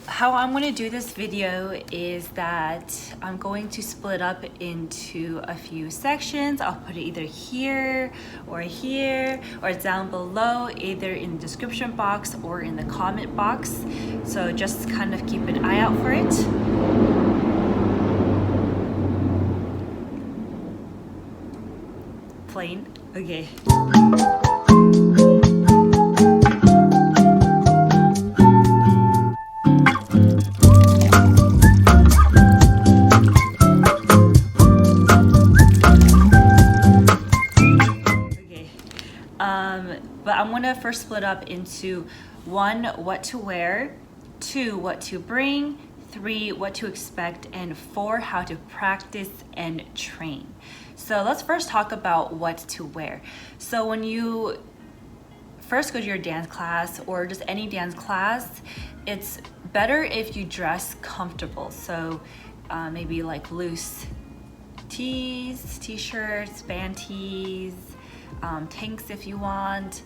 How I'm going to do this video is that I'm going to split up into a few sections. I'll put it either here or down below, either in the description box or in the comment box. So just kind of keep an eye out for it. Plain? Okay. But I'm gonna first split up into 1, what to wear, 2, what to bring, 3, what to expect, and 4, how to practice and train. So let's first talk about what to wear. So when you first go to your dance class or just any dance class, it's better if you dress comfortable. So maybe like loose tees, t-shirts, band tees, tanks if you want,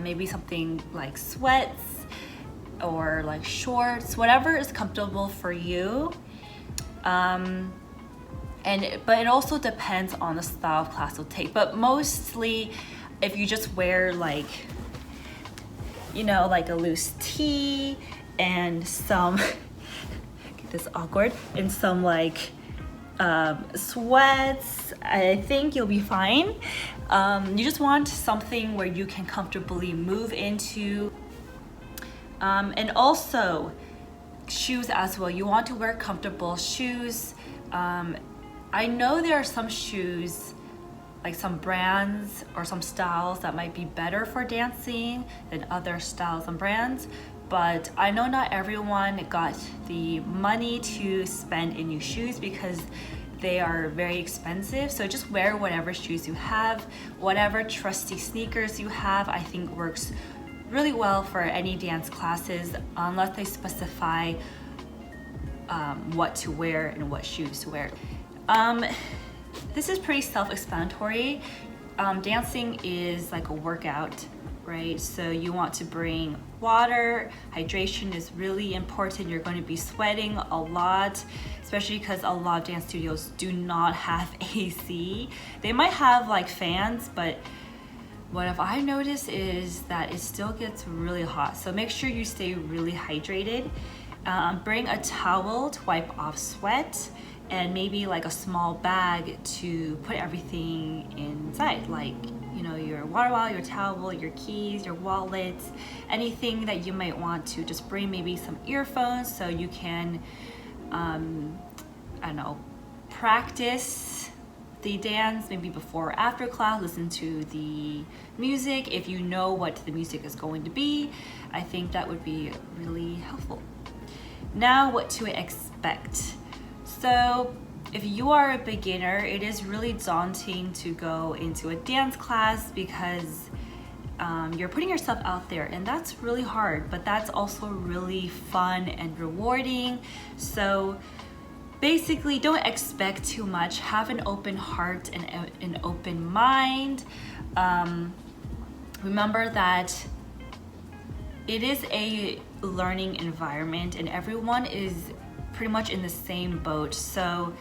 maybe something like sweats or like shorts, whatever is comfortable for you. But it also depends on the style of class you'll take. But mostly, if you just wear like, you know, like a loose tee and some, get this awkward, and some like sweats, I think you'll be fine. You just want something where you can comfortably move into. And also shoes as well. You want to wear comfortable shoes. I know there are some shoes, like some brands or some styles that might be better for dancing than other styles and brands, but I know not everyone got the money to spend in new shoes because they are very expensive. So just wear whatever shoes you have, whatever trusty sneakers you have. I think works really well for any dance classes, unless they specify what to wear and what shoes to wear. This is pretty self-explanatory. Dancing is like a workout, right? So you want to bring water. Hydration is really important. You're going to be sweating a lot, especially because a lot of dance studios do not have AC. They might have like fans, but what I've noticed is that it still gets really hot. So make sure you stay really hydrated. Bring a towel to wipe off sweat, and maybe like a small bag to put everything inside, like, you know, your water bottle, your towel, your keys, your wallets, anything that you might want to just bring. Maybe some earphones so you can, I don't know, practice the dance maybe before or after class. Listen to the music if you know what the music is going to be. I think that would be really helpful. Now, what to expect. So if you are a beginner, it is really daunting to go into a dance class because you're putting yourself out there, and that's really hard, but that's also really fun and rewarding. So basically, don't expect too much. Have an open heart and an open mind. Remember that it is a learning environment and everyone is pretty much in the same boat. So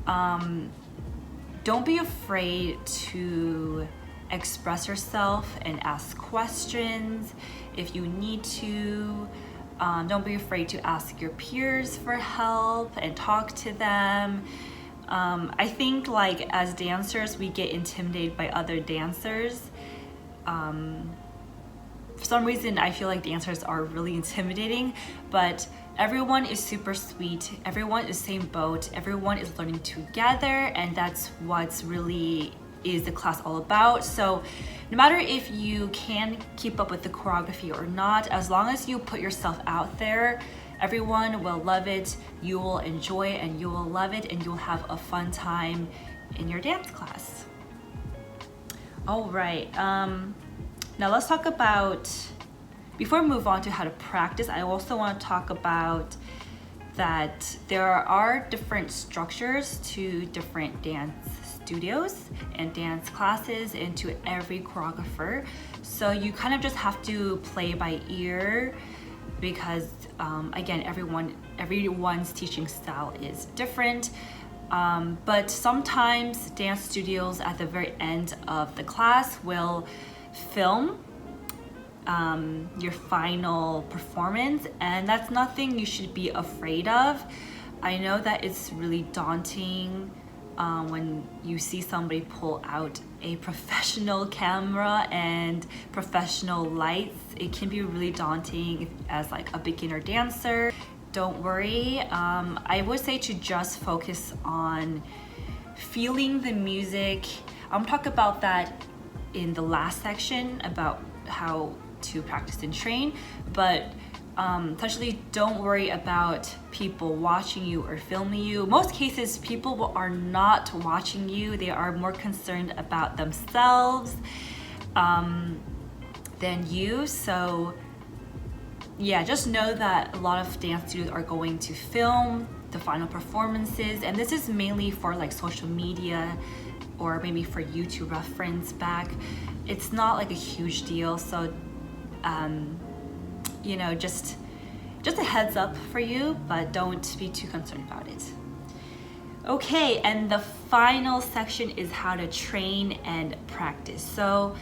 don't be afraid to express yourself and ask questions if you need to. Don't be afraid to ask your peers for help and talk to them. I think like as dancers, we get intimidated by other dancers. For some reason, I feel like dancers are really intimidating, but everyone is super sweet. Everyone is same boat. Everyone is learning together, and that's what's really is the class all about. So no matter if you can keep up with the choreography or not, as long as you put yourself out there, everyone will love it. You will enjoy it and you will love it, and you'll have a fun time in your dance class. All right, now let's talk about, before we move on to how to practice, I also want to talk about that there are different structures to different dance studios and dance classes and to every choreographer. So you kind of just have to play by ear because again, everyone's teaching style is different. But sometimes dance studios at the very end of the class will film your final performance, and that's nothing you should be afraid of. I know that it's really daunting when you see somebody pull out a professional camera and professional lights. It can be really daunting as like a beginner dancer. Don't worry. I would say to just focus on feeling the music. I'm talking about that in the last section about how to practice and train, but essentially don't worry about people watching you or filming you. Most cases, people are not watching you. They are more concerned about themselves than you. So yeah, just know that a lot of dance studios are going to film the final performances, and this is mainly for like social media or maybe for you to reference back. It's not like a huge deal, so you know, just a heads up for you, but don't be too concerned about it. Okay, and the final section is how to train and practice. So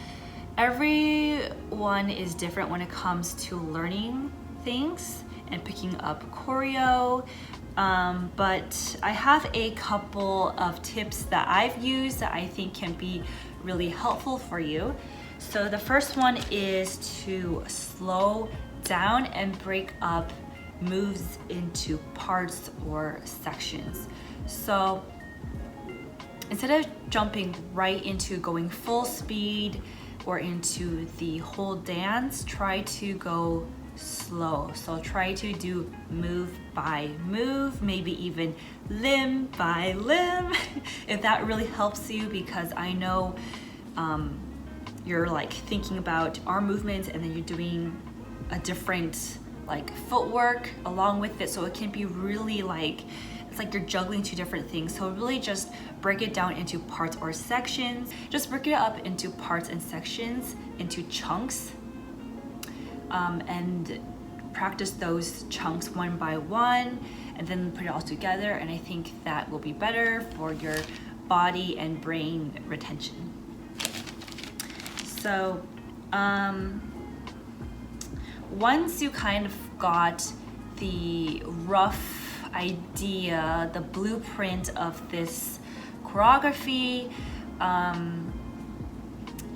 everyone is different when it comes to learning things and picking up choreo, but I have a couple of tips that I've used that I think can be really helpful for you. So the first one is to slow down and break up moves into parts or sections. So instead of jumping right into going full speed or into the whole dance, try to go slow. So try to do move by move, maybe even limb by limb, if that really helps you, because I know you're like thinking about arm movements and then you're doing a different like footwork along with it, so it can be really like, it's like you're juggling two different things. So really just break it down into parts or sections. Just break it up into parts and sections, into chunks, and practice those chunks one by one, and then put it all together, and I think that will be better for your body and brain retention. So once you kind of got the rough idea, the blueprint of this choreography,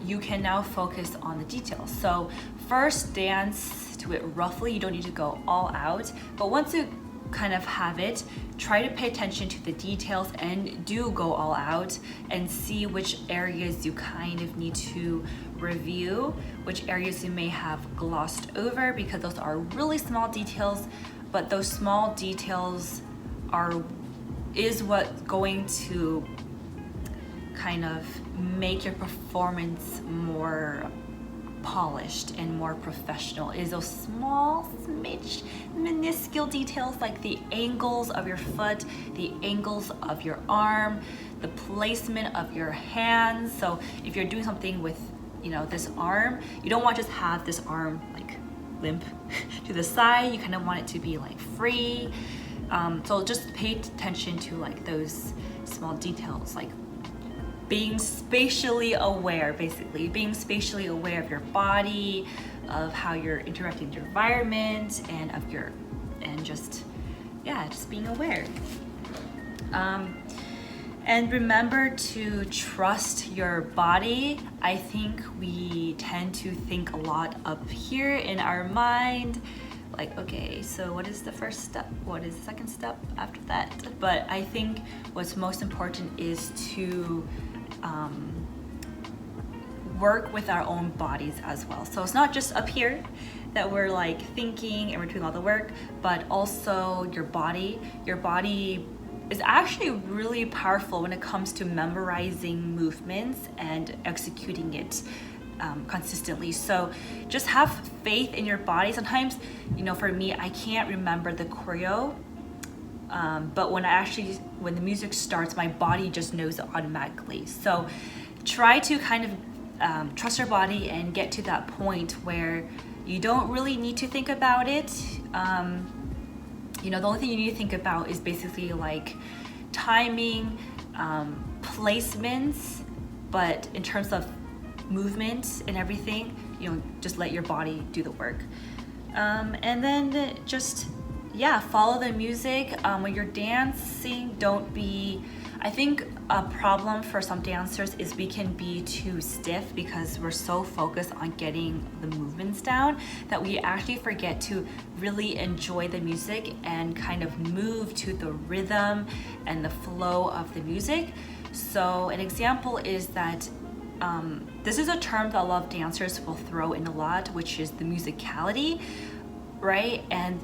you can now focus on the details. So first, dance to it roughly. You don't need to go all out, but once you kind of have it, try to pay attention to the details and do go all out and see which areas you kind of need to review, which areas you may have glossed over, because those are really small details, but those small details is what's going to kind of make your performance more polished and more professional. Is those small minuscule details, like the angles of your foot, the angles of your arm, the placement of your hands. So if you're doing something with, you know, this arm, you don't want to just have this arm like limp to the side. You kind of want it to be like free. So just pay attention to like those small details, like being spatially aware, basically being spatially aware of your body, of how you're interacting with your environment, and of your, and just being aware. And remember to trust your body. I think we tend to think a lot up here in our mind, like, okay, so what is the first step? What is the second step after that? But I think what's most important is to work with our own bodies as well. So it's not just up here that we're like thinking and we're doing all the work, but also your body. Your body is actually really powerful when it comes to memorizing movements and executing it consistently. So just have faith in your body. Sometimes, you know, for me, I can't remember the choreo, but when the music starts, my body just knows it automatically. So try to kind of trust your body and get to that point where You don't really need to think about it. You know, the only thing you need to think about is basically like timing, placements, but in terms of movement and everything, you know, just let your body do the work. And then just, yeah, follow the music. When you're dancing, don't be, I think a problem for some dancers is we can be too stiff because we're so focused on getting the movements down that we actually forget to really enjoy the music and kind of move to the rhythm and the flow of the music. So an example is that this is a term that a lot of dancers will throw in a lot, which is the musicality, right? And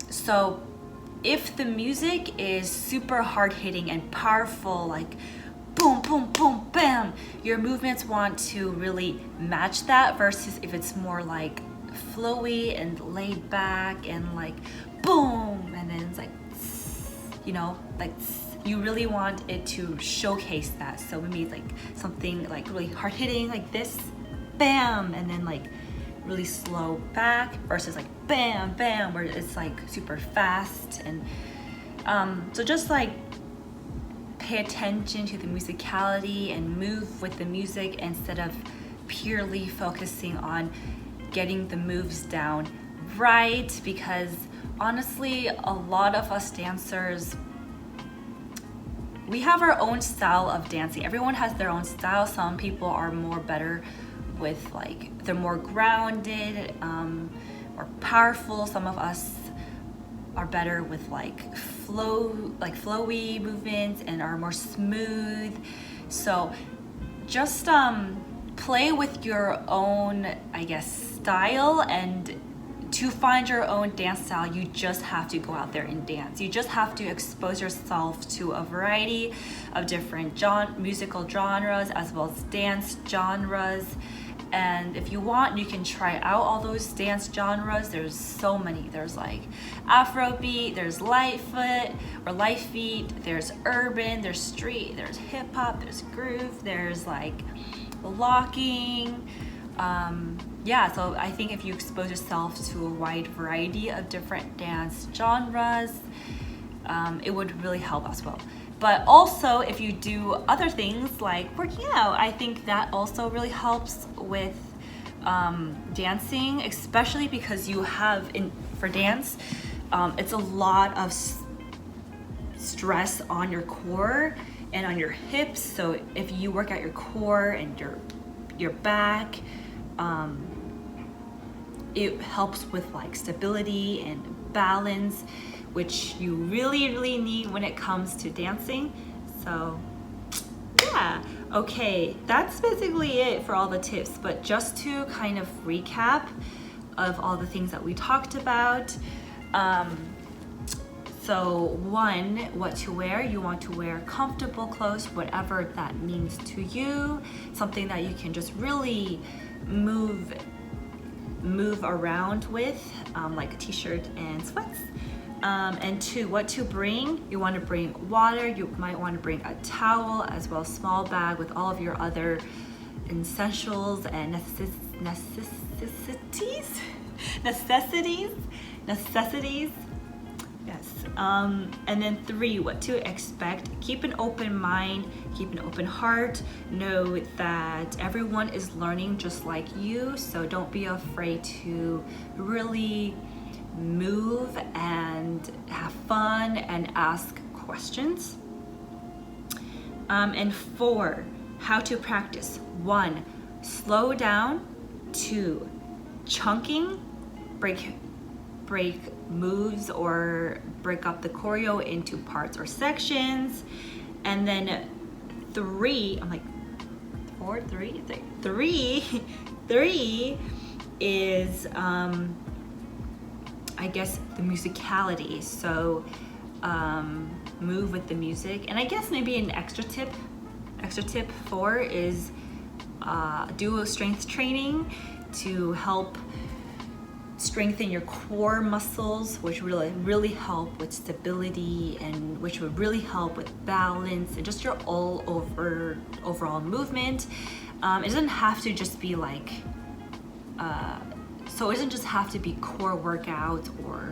so if the music is super hard hitting and powerful, like boom, boom, boom, bam, your movements want to really match that, versus if it's more like flowy and laid back and like boom, and then it's like, you know, like you really want it to showcase that. So maybe like something like really hard hitting like this, bam, and then like really slow back, versus like bam, bam, where it's like super fast. And so just like pay attention to the musicality and move with the music instead of purely focusing on getting the moves down right, because honestly, a lot of us dancers, we have our own style of dancing. Everyone has their own style. Some people are more better with like, they're more grounded, or powerful. Some of us are better with like flowy movements and are more smooth. So just play with your own, I guess, style. And to find your own dance style, you just have to go out there and dance. You just have to expose yourself to a variety of different musical genres as well as dance genres. And if you want, you can try out all those dance genres. There's so many. There's like Afrobeat, there's Lightfoot or Light Feet, there's urban, there's street, there's hip hop, there's groove, there's like locking. Yeah, so I think if you expose yourself to a wide variety of different dance genres, it would really help as well. But also, if you do other things like working out, I think that also really helps with dancing, especially because you have, for dance, it's a lot of stress on your core and on your hips. So if you work out your core and your back, it helps with like stability and balance, which you really, really need when it comes to dancing. So yeah, okay, that's basically it for all the tips. But just to kind of recap of all the things that we talked about. So one, what to wear. You want to wear comfortable clothes, whatever that means to you. Something that you can just really move around with, like a t-shirt and sweats. And two, what to bring. You want to bring water. You might want to bring a towel as well as a small bag with all of your other essentials and necessities. Yes. And then three, what to expect. Keep an open mind, keep an open heart. Know that everyone is learning just like you, so don't be afraid to really move and have fun and ask questions. And four, how to practice. One, slow down. Two, chunking, break moves or break up the choreo into parts or sections. And then three, I'm like, three is I guess the musicality. So move with the music. And I guess maybe an extra tip 4 is do strength training to help strengthen your core muscles, which really help with stability and which would really help with balance and just your overall movement. It doesn't have to just be like So it doesn't just have to be core workout or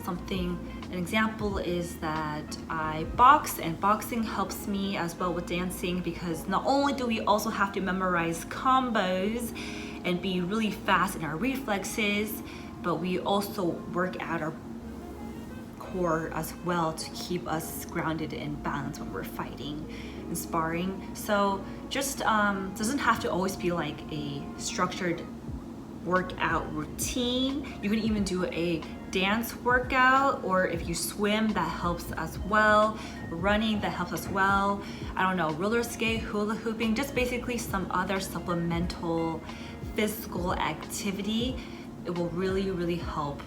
something. An example is that I box, and boxing helps me as well with dancing, because not only do we also have to memorize combos and be really fast in our reflexes, but we also work out our core as well to keep us grounded and balanced when we're fighting and sparring. So just doesn't have to always be like a structured workout routine. You can even do a dance workout, or if you swim, that helps as well. Running, that helps as well. I don't know, roller skate, hula hooping, just basically some other supplemental physical activity. It will really help,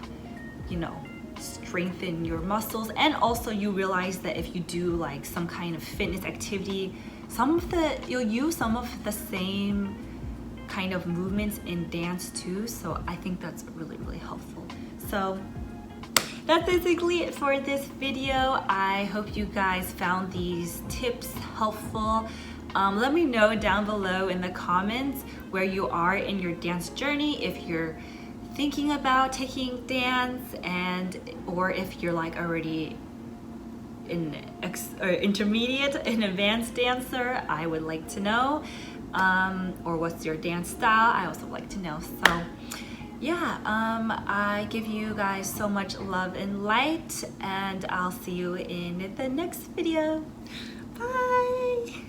you know, strengthen your muscles. And also you realize that if you do like some kind of fitness activity, you'll use some of the same kind of movements in dance too. So I think that's really helpful. So that's basically it for this video. I hope you guys found these tips helpful. Let me know down below in the comments where you are in your dance journey, if you're thinking about taking dance, or if you're like already intermediate and advanced dancer. I would like to know. Or what's your dance style? I also like to know. So yeah, I give you guys so much love and light, and I'll see you in the next video. Bye.